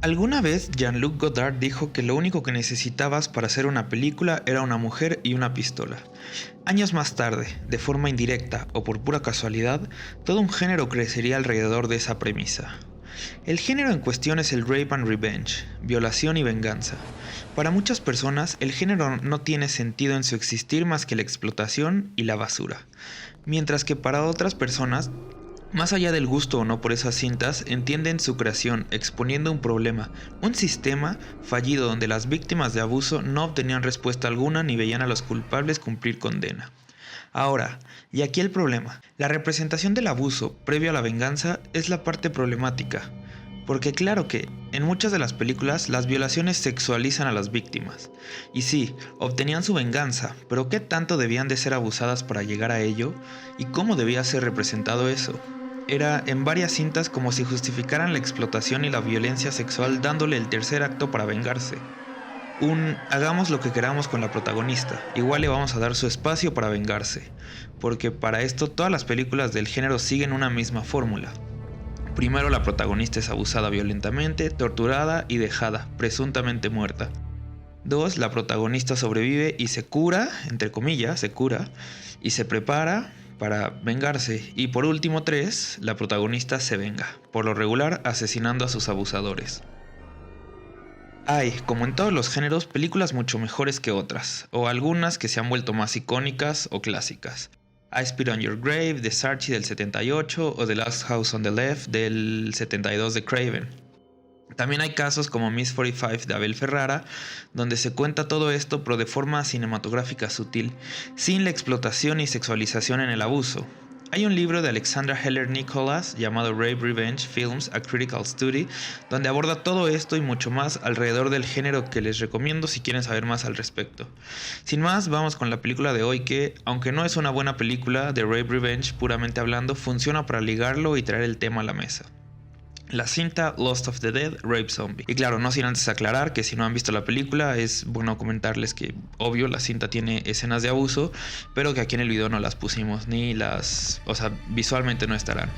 Alguna vez Jean-Luc Godard dijo que lo único que necesitabas para hacer una película era una mujer y una pistola. Años más tarde, de forma indirecta o por pura casualidad, todo un género crecería alrededor de esa premisa. El género en cuestión es el rape and revenge, violación y venganza. Para muchas personas, el género no tiene sentido en su existir más que la explotación y la basura. Mientras que para otras personas, más allá del gusto o no por esas cintas, entienden su creación exponiendo un problema, un sistema fallido donde las víctimas de abuso no obtenían respuesta alguna ni veían a los culpables cumplir condena. Ahora, y aquí el problema, la representación del abuso previo a la venganza es la parte problemática, porque claro que, en muchas de las películas, las violaciones sexualizan a las víctimas. Y sí, obtenían su venganza, pero ¿qué tanto debían de ser abusadas para llegar a ello? ¿Y cómo debía ser representado eso? Era en varias cintas como si justificaran la explotación y la violencia sexual dándole el tercer acto para vengarse. Hagamos lo que queramos con la protagonista, igual le vamos a dar su espacio para vengarse, porque para esto todas las películas del género siguen una misma fórmula. Primero la protagonista es abusada violentamente, torturada y dejada, presuntamente muerta. 2. La protagonista sobrevive y se cura, entre comillas, se cura, y se prepara para vengarse. Y por último 3. La protagonista se venga, por lo regular asesinando a sus abusadores. Hay, como en todos los géneros, películas mucho mejores que otras, o algunas que se han vuelto más icónicas o clásicas. I Spit on Your Grave de Saatchi del 78 o The Last House on the Left del 72 de Craven. También hay casos como Miss 45 de Abel Ferrara, donde se cuenta todo esto pero de forma cinematográfica sutil, sin la explotación y sexualización en el abuso. Hay un libro de Alexandra Heller Nicholas llamado Rape Revenge Films: A Critical Study, donde aborda todo esto y mucho más alrededor del género que les recomiendo si quieren saber más al respecto. Sin más, vamos con la película de hoy que, aunque no es una buena película de Rape Revenge puramente hablando, funciona para ligarlo y traer el tema a la mesa. La cinta Lost of the Dead, Rape Zombie. Y claro, no sin antes aclarar que si no han visto la película, es bueno comentarles que, obvio, la cinta tiene escenas de abuso, pero que aquí en el video no las pusimos, o sea, visualmente no estarán.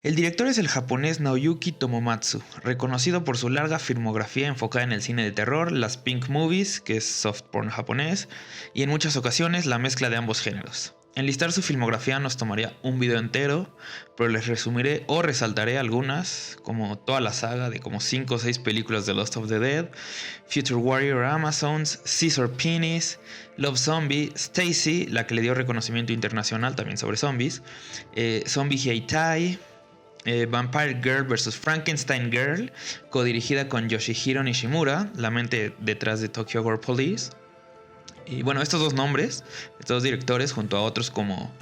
El director es el japonés Naoyuki Tomomatsu, reconocido por su larga filmografía enfocada en el cine de terror, las pink movies, que es soft porn japonés, y en muchas ocasiones la mezcla de ambos géneros. Enlistar su filmografía nos tomaría un video entero, pero les resumiré o resaltaré algunas, como toda la saga de como 5 o 6 películas de Lost of the Dead, Future Warrior Amazons, Scissor Penis, Love Zombie, Stacy, la que le dio reconocimiento internacional también sobre zombies, Zombie Heitai, Vampire Girl vs. Frankenstein Girl, codirigida con Yoshihiro Nishimura, la mente detrás de Tokyo Gore Police. Y bueno, estos dos nombres, estos dos directores, junto a otros como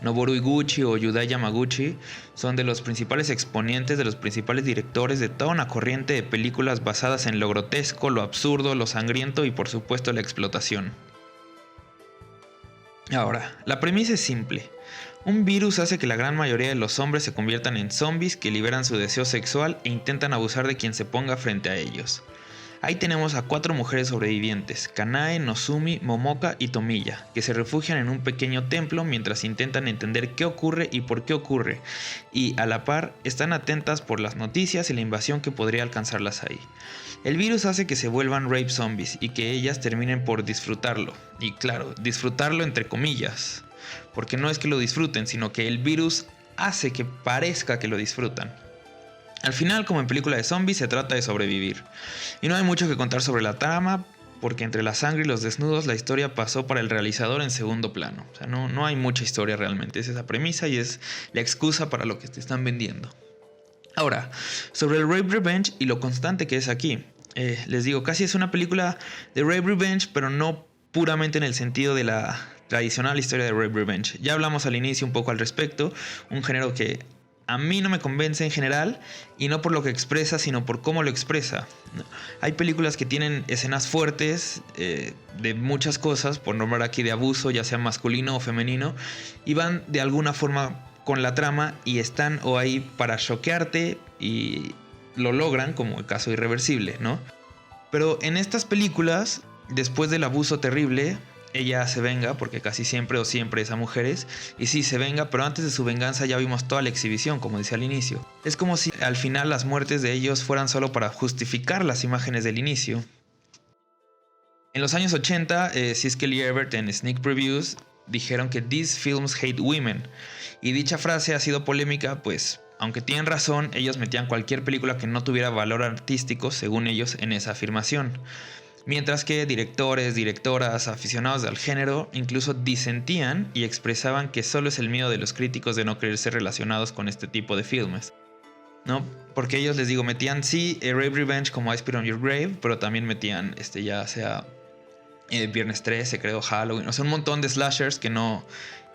Noboru Iguchi o Yudai Yamaguchi, son de los principales exponentes, de los principales directores de toda una corriente de películas basadas en lo grotesco, lo absurdo, lo sangriento y por supuesto la explotación. Ahora, la premisa es simple. Un virus hace que la gran mayoría de los hombres se conviertan en zombies que liberan su deseo sexual e intentan abusar de quien se ponga frente a ellos. Ahí tenemos a 4 mujeres sobrevivientes, Kanae, Nozumi, Momoka y Tomiya, que se refugian en un pequeño templo mientras intentan entender qué ocurre y por qué ocurre, y a la par están atentas por las noticias y la invasión que podría alcanzarlas ahí. El virus hace que se vuelvan rape zombies y que ellas terminen por disfrutarlo, y claro, disfrutarlo entre comillas, porque no es que lo disfruten, sino que el virus hace que parezca que lo disfrutan. Al final, como en película de zombies, se trata de sobrevivir. Y no hay mucho que contar sobre la trama, porque entre la sangre y los desnudos la historia pasó para el realizador en segundo plano. O sea, no hay mucha historia realmente, es esa premisa y es la excusa para lo que te están vendiendo. Ahora, sobre el Rape Revenge y lo constante que es aquí. Les digo, casi es una película de Rape Revenge, pero no puramente en el sentido de la tradicional historia de Rape Revenge. Ya hablamos al inicio un poco al respecto, un género que a mí no me convence en general, y no por lo que expresa, sino por cómo lo expresa. Hay películas que tienen escenas fuertes de muchas cosas, por nombrar aquí de abuso, ya sea masculino o femenino, y van de alguna forma con la trama y están o ahí para choquearte y lo logran, como el caso Irreversible, ¿no? Pero en estas películas, después del abuso terrible, ella se venga, porque casi siempre o siempre es a mujeres, y sí se venga, pero antes de su venganza ya vimos toda la exhibición, como decía al inicio. Es como si al final las muertes de ellos fueran solo para justificar las imágenes del inicio. En los años 80, Siskel y Ebert en Sneak Previews dijeron que "These films hate women", y dicha frase ha sido polémica, pues aunque tienen razón, ellos metían cualquier película que no tuviera valor artístico, según ellos, en esa afirmación. Mientras que directores, directoras, aficionados al género incluso disentían y expresaban que solo es el miedo de los críticos de no querer ser relacionados con este tipo de filmes, ¿no? Porque ellos, les digo, metían sí Rape Revenge como I Spit on Your Grave, pero también metían ya sea Viernes 13, creo, Halloween, o sea, un montón de slashers que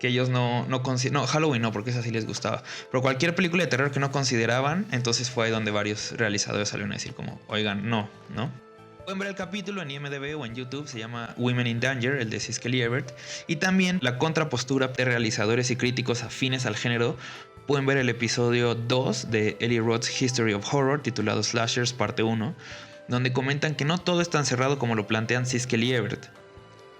ellos no consideraban. No, Halloween no, porque esa sí les gustaba. Pero cualquier película de terror que no consideraban, entonces fue ahí donde varios realizadores salieron a decir como, oigan, no. Pueden ver el capítulo en IMDb o en YouTube, se llama Women in Danger, el de Siskel y Ebert. Y también la contrapostura de realizadores y críticos afines al género. Pueden ver el episodio 2 de Eli Roth's History of Horror, titulado Slashers Parte 1, donde comentan que no todo es tan cerrado como lo plantean Siskel y Ebert.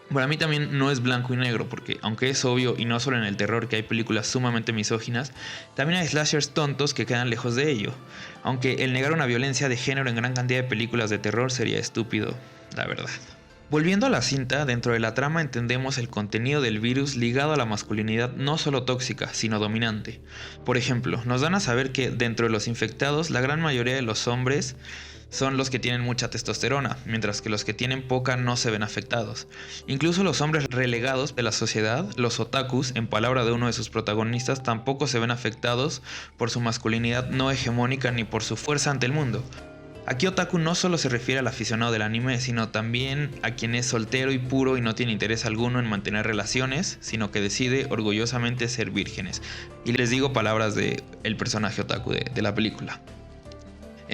Para mí también no es blanco y negro, porque aunque es obvio, y no solo en el terror, que hay películas sumamente misóginas, también hay slashers tontos que quedan lejos de ello. Aunque el negar una violencia de género en gran cantidad de películas de terror sería estúpido, la verdad. Volviendo a la cinta, dentro de la trama entendemos el contenido del virus ligado a la masculinidad no solo tóxica, sino dominante. Por ejemplo, nos dan a saber que dentro de los infectados, la gran mayoría de los hombres son los que tienen mucha testosterona, mientras que los que tienen poca no se ven afectados. Incluso los hombres relegados de la sociedad, los otakus, en palabra de uno de sus protagonistas, tampoco se ven afectados por su masculinidad no hegemónica ni por su fuerza ante el mundo. Aquí otaku no solo se refiere al aficionado del anime, sino también a quien es soltero y puro y no tiene interés alguno en mantener relaciones, sino que decide orgullosamente ser vírgenes. Y les digo palabras del personaje otaku de la película.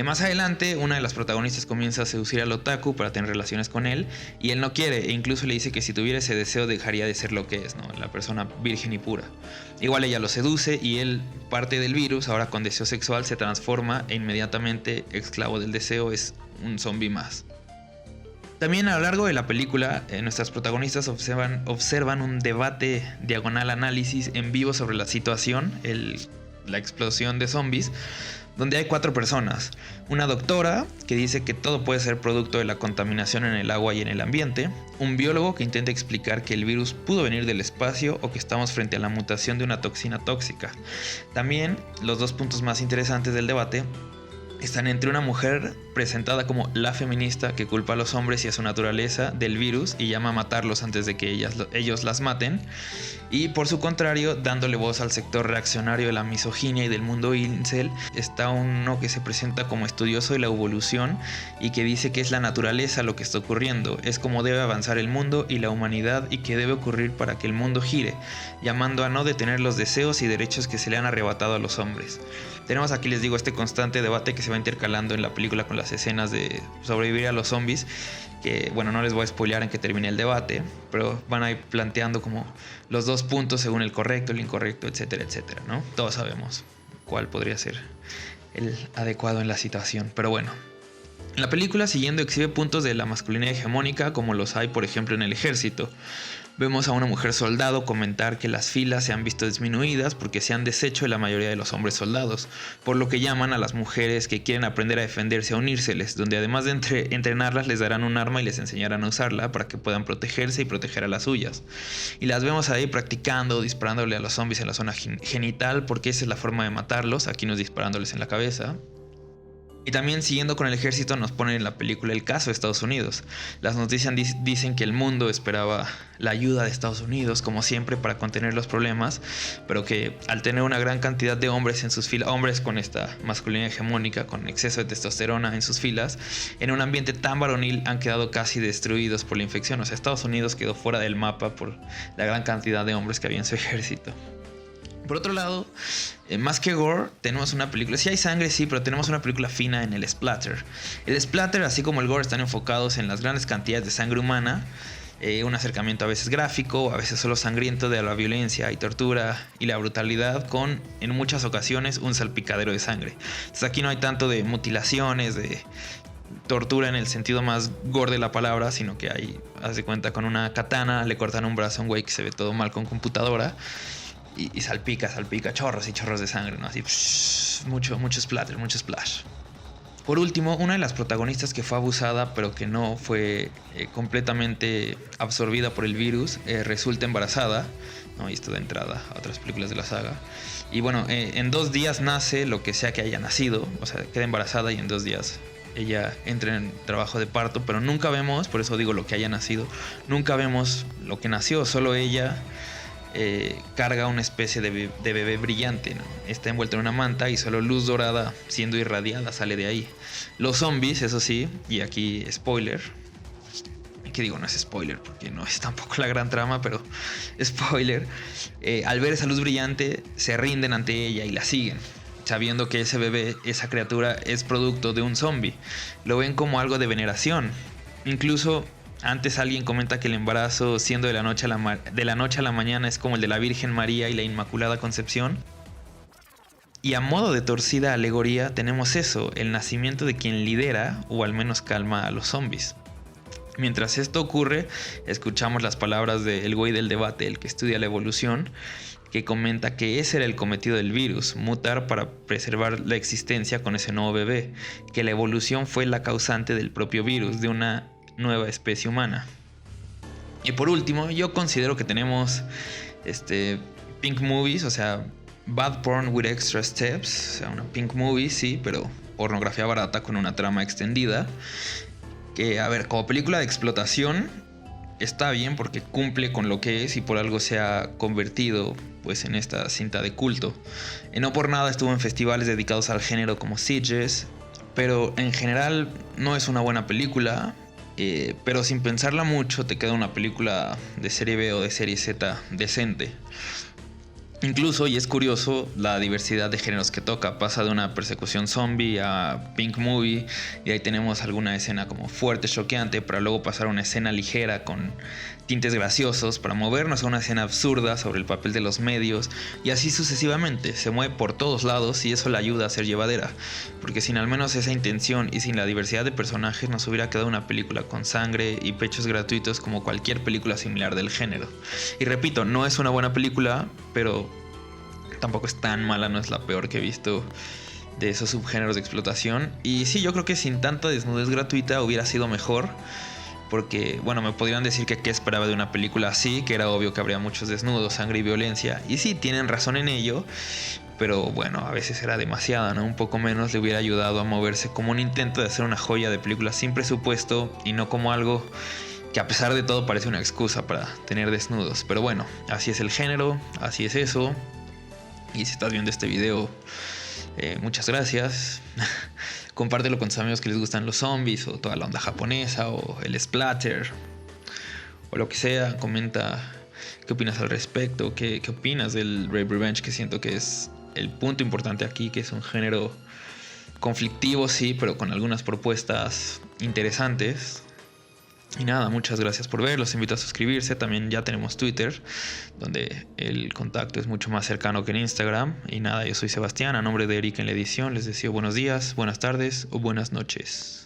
Más adelante, una de las protagonistas comienza a seducir al otaku para tener relaciones con él, y él no quiere, e incluso le dice que si tuviera ese deseo dejaría de ser lo que es, ¿no? La persona virgen y pura. Igual ella lo seduce y él, parte del virus, ahora con deseo sexual, se transforma e inmediatamente, esclavo del deseo, es un zombie más. También a lo largo de la película, nuestras protagonistas observan un debate diagonal análisis en vivo sobre la situación, la explosión de zombies, donde hay 4 personas. Una doctora que dice que todo puede ser producto de la contaminación en el agua y en el ambiente. Un biólogo que intenta explicar que el virus pudo venir del espacio o que estamos frente a la mutación de una toxina tóxica. También los 2 puntos más interesantes del debate están entre una mujer presentada como la feminista que culpa a los hombres y a su naturaleza del virus y llama a matarlos antes de que ellos las maten, y por su contrario, dándole voz al sector reaccionario de la misoginia y del mundo incel, está uno que se presenta como estudioso de la evolución y que dice que es la naturaleza lo que está ocurriendo, es como debe avanzar el mundo y la humanidad y que debe ocurrir para que el mundo gire, llamando a no detener los deseos y derechos que se le han arrebatado a los hombres. Tenemos aquí, les digo, este constante debate que se va intercalando en la película con las escenas de sobrevivir a los zombies, que bueno, no les voy a spoilear en que termine el debate, pero van a ir planteando como los 2 puntos según el correcto, el incorrecto, etcétera, etcétera, ¿no? Todos sabemos cuál podría ser el adecuado en la situación, pero bueno. La película, siguiendo, exhibe puntos de la masculinidad hegemónica como los hay, por ejemplo, en el ejército. Vemos a una mujer soldado comentar que las filas se han visto disminuidas porque se han deshecho de la mayoría de los hombres soldados, por lo que llaman a las mujeres que quieren aprender a defenderse a unírseles, donde además de entrenarlas les darán un arma y les enseñarán a usarla para que puedan protegerse y proteger a las suyas. Y las vemos ahí practicando, disparándole a los zombies en la zona genital, porque esa es la forma de matarlos, aquí no es disparándoles en la cabeza. Y también, siguiendo con el ejército, nos ponen en la película el caso de Estados Unidos. Las noticias dicen que el mundo esperaba la ayuda de Estados Unidos, como siempre, para contener los problemas, pero que al tener una gran cantidad de hombres en sus filas, hombres con esta masculinidad hegemónica, con exceso de testosterona en sus filas, en un ambiente tan varonil, han quedado casi destruidos por la infección. O sea, Estados Unidos quedó fuera del mapa por la gran cantidad de hombres que había en su ejército. Por otro lado, más que gore, tenemos una película, sí hay sangre, sí, pero tenemos una película fina en el splatter. El splatter, así como el gore, están enfocados en las grandes cantidades de sangre humana, un acercamiento a veces gráfico, a veces solo sangriento de la violencia y tortura y la brutalidad, con en muchas ocasiones un salpicadero de sangre. Entonces aquí no hay tanto de mutilaciones, tortura en el sentido más gore de la palabra, sino que ahí, haz de cuenta, con una katana le cortan un brazo a un güey que se ve todo mal con computadora y salpica, chorros y chorros de sangre, ¿no? Así, mucho splatter, mucho splash. Por último, una de las protagonistas que fue abusada, pero que no fue completamente absorbida por el virus, resulta embarazada, ¿no? Y esto de entrada a otras películas de la saga. Y bueno, en 2 días nace lo que sea que haya nacido, o sea, queda embarazada y en 2 días ella entra en trabajo de parto, pero nunca vemos, por eso digo lo que haya nacido, nunca vemos lo que nació, solo ella carga una especie de bebé brillante, ¿no? Está envuelto en una manta y solo luz dorada siendo irradiada sale de ahí. Los zombies, eso sí, y aquí spoiler, que digo, no es spoiler porque no es tampoco la gran trama, pero spoiler, al ver esa luz brillante se rinden ante ella y la siguen, sabiendo que ese bebé, esa criatura es producto de un zombie. Lo ven como algo de veneración. Incluso antes alguien comenta que el embarazo, siendo de la noche a la mañana, es como el de la Virgen María y la Inmaculada Concepción. Y a modo de torcida alegoría tenemos eso, el nacimiento de quien lidera o al menos calma a los zombies. Mientras esto ocurre, escuchamos las palabras del güey del debate, el que estudia la evolución, que comenta que ese era el cometido del virus, mutar para preservar la existencia con ese nuevo bebé, que la evolución fue la causante del propio virus, de una nueva especie humana. Y por último, yo considero que tenemos pink movies, o sea, bad porn with extra steps, o sea, una pink movie, sí, pero pornografía barata con una trama extendida, que, a ver, como película de explotación está bien porque cumple con lo que es y por algo se ha convertido pues en esta cinta de culto. No por nada estuvo en festivales dedicados al género como Sitges, pero en general no es una buena película. Pero sin pensarla mucho te queda una película de serie B o de serie Z decente. Incluso, y es curioso, la diversidad de géneros que toca. Pasa de una persecución zombie a pink movie, y ahí tenemos alguna escena como fuerte, choqueante, para luego pasar a una escena ligera con tintes graciosos, para movernos a una escena absurda sobre el papel de los medios, y así sucesivamente. Se mueve por todos lados y eso la ayuda a ser llevadera, porque sin al menos esa intención y sin la diversidad de personajes nos hubiera quedado una película con sangre y pechos gratuitos como cualquier película similar del género. Y repito, no es una buena película, pero tampoco es tan mala, no es la peor que he visto de esos subgéneros de explotación. Y sí, yo creo que sin tanta desnudez gratuita hubiera sido mejor, porque, bueno, me podrían decir que qué esperaba de una película así, que era obvio que habría muchos desnudos, sangre y violencia, y sí, tienen razón en ello, pero bueno, a veces era demasiada, ¿no? Un poco menos le hubiera ayudado a moverse como un intento de hacer una joya de película sin presupuesto y no como algo que a pesar de todo parece una excusa para tener desnudos. Pero bueno, así es el género, así es eso. Y si estás viendo este video, muchas gracias. Compártelo con tus amigos que les gustan los zombies o toda la onda japonesa o el splatter o lo que sea. Comenta qué opinas al respecto, qué opinas del Rape Revenge, que siento que es el punto importante aquí, que es un género conflictivo, sí, pero con algunas propuestas interesantes. Y nada, muchas gracias por ver, los invito a suscribirse, también ya tenemos Twitter, donde el contacto es mucho más cercano que en Instagram. Y nada, yo soy Sebastián, a nombre de Eric en la edición, les deseo buenos días, buenas tardes o buenas noches.